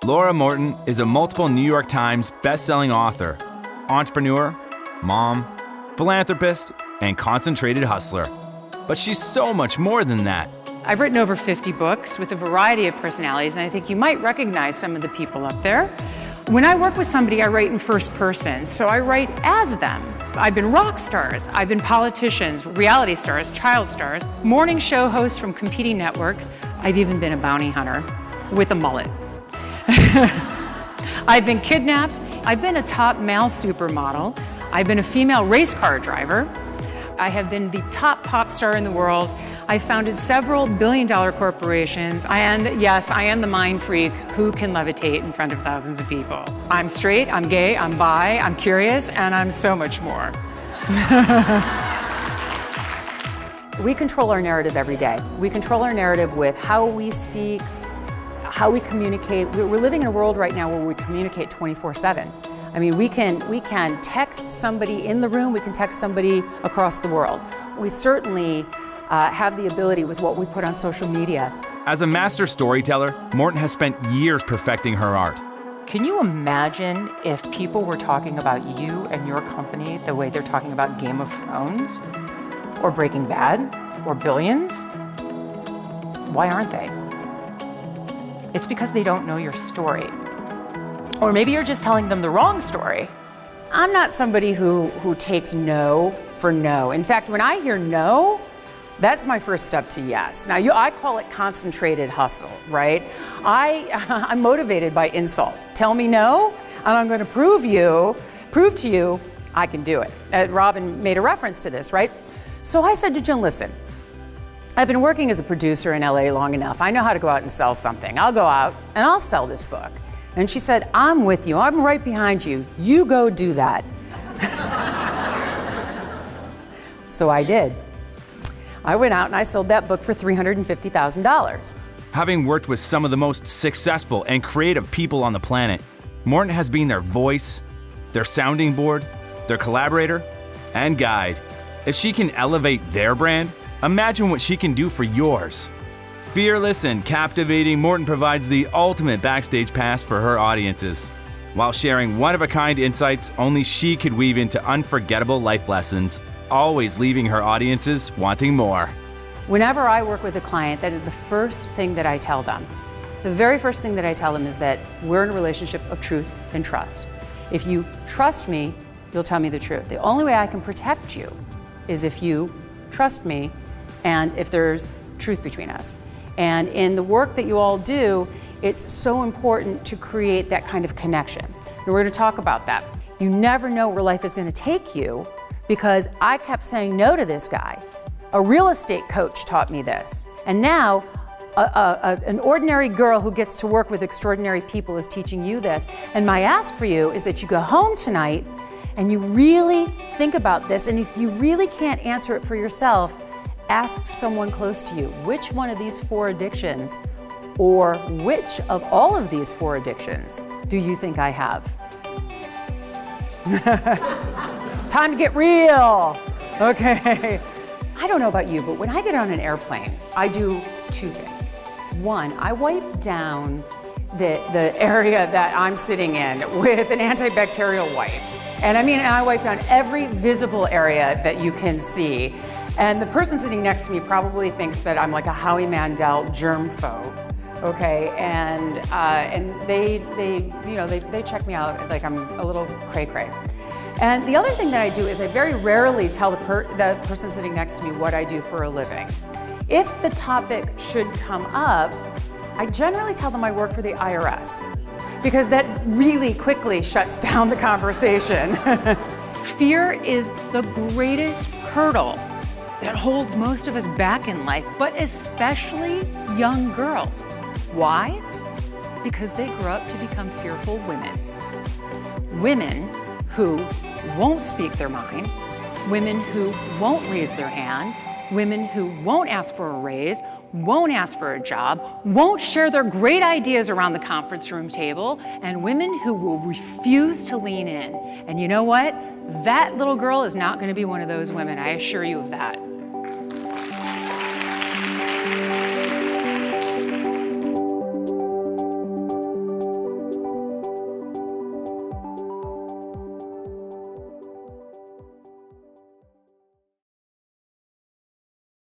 Laura Morton is a multiple New York Times best-selling author, entrepreneur, mom, philanthropist, and concentrated hustler. But she's so much more than that. I've written over 50 books with a variety of personalities, and I think you might recognize some of the people up there. When I work with somebody, I write in first person, so I write as them. I've been rock stars, I've been politicians, reality stars, child stars, morning show hosts from competing networks. I've even been a bounty hunter with a mullet. I've been kidnapped. I've been a top male supermodel. I've been a female race car driver. I have been the top pop star in the world. I founded several billion-dollar corporations, and yes, I am the mind freak who can levitate in front of thousands of people. I'm straight, I'm gay, I'm bi, I'm curious, and I'm so much more. We control our narrative every day. We control our narrative with how we speak, how we communicate. We're living in a world right now where we communicate 24/7. I mean, we can text somebody in the room, we can text somebody across the world. We certainly have the ability with what we put on social media. As a master storyteller, Morton has spent years perfecting her art. Can you imagine if people were talking about you and your company the way they're talking about Game of Thrones, or Breaking Bad, or Billions? Why aren't they? It's because they don't know your story. Or maybe you're just telling them the wrong story. I'm not somebody who takes no for no. In fact, when I hear no, that's my first step to yes. Now, I call it concentrated hustle, right? I'm motivated by insult. Tell me no, and I'm going to prove to you I can do it. Robin made a reference to this, right? So I said to Jen, listen, I've been working as a producer in LA long enough. I know how to go out and sell something. I'll go out and I'll sell this book. And she said, I'm with you. I'm right behind you. You go do that. So I did. I went out and I sold that book for $350,000. Having worked with some of the most successful and creative people on the planet, Morton has been their voice, their sounding board, their collaborator, and guide. If she can elevate their brand, imagine what she can do for yours. Fearless and captivating, Morton provides the ultimate backstage pass for her audiences, while sharing one-of-a-kind insights only she could weave into unforgettable life lessons, always leaving her audiences wanting more. Whenever I work with a client, that is the first thing that I tell them. The very first thing that I tell them is that we're in a relationship of truth and trust. If you trust me, you'll tell me the truth. The only way I can protect you is if you trust me and if there's truth between us. And in the work that you all do, it's so important to create that kind of connection. And we're going to talk about that. You never know where life is going to take you, because I kept saying no to this guy. A real estate coach taught me this. And now, an ordinary girl who gets to work with extraordinary people is teaching you this. And my ask for you is that you go home tonight and you really think about this. And if you really can't answer it for yourself, ask someone close to you, which one of these 4 addictions, or which of all of these 4 addictions do you think I have? Time to get real. Okay. I don't know about you, but when I get on an airplane, I do 2 things. 1, I wipe down the area that I'm sitting in with an antibacterial wipe. And I wipe down every visible area that you can see. And the person sitting next to me probably thinks that I'm like a Howie Mandel germphobe, okay? And they check me out like I'm a little cray-cray. And the other thing that I do is I very rarely tell the person sitting next to me what I do for a living. If the topic should come up, I generally tell them I work for the IRS, because that really quickly shuts down the conversation. Fear is the greatest hurdle that holds most of us back in life, but especially young girls. Why? Because they grow up to become fearful women. Women who won't speak their mind, women who won't raise their hand, women who won't ask for a raise, won't ask for a job, won't share their great ideas around the conference room table, and women who will refuse to lean in. And you know what? That little girl is not going to be one of those women, I assure you of that.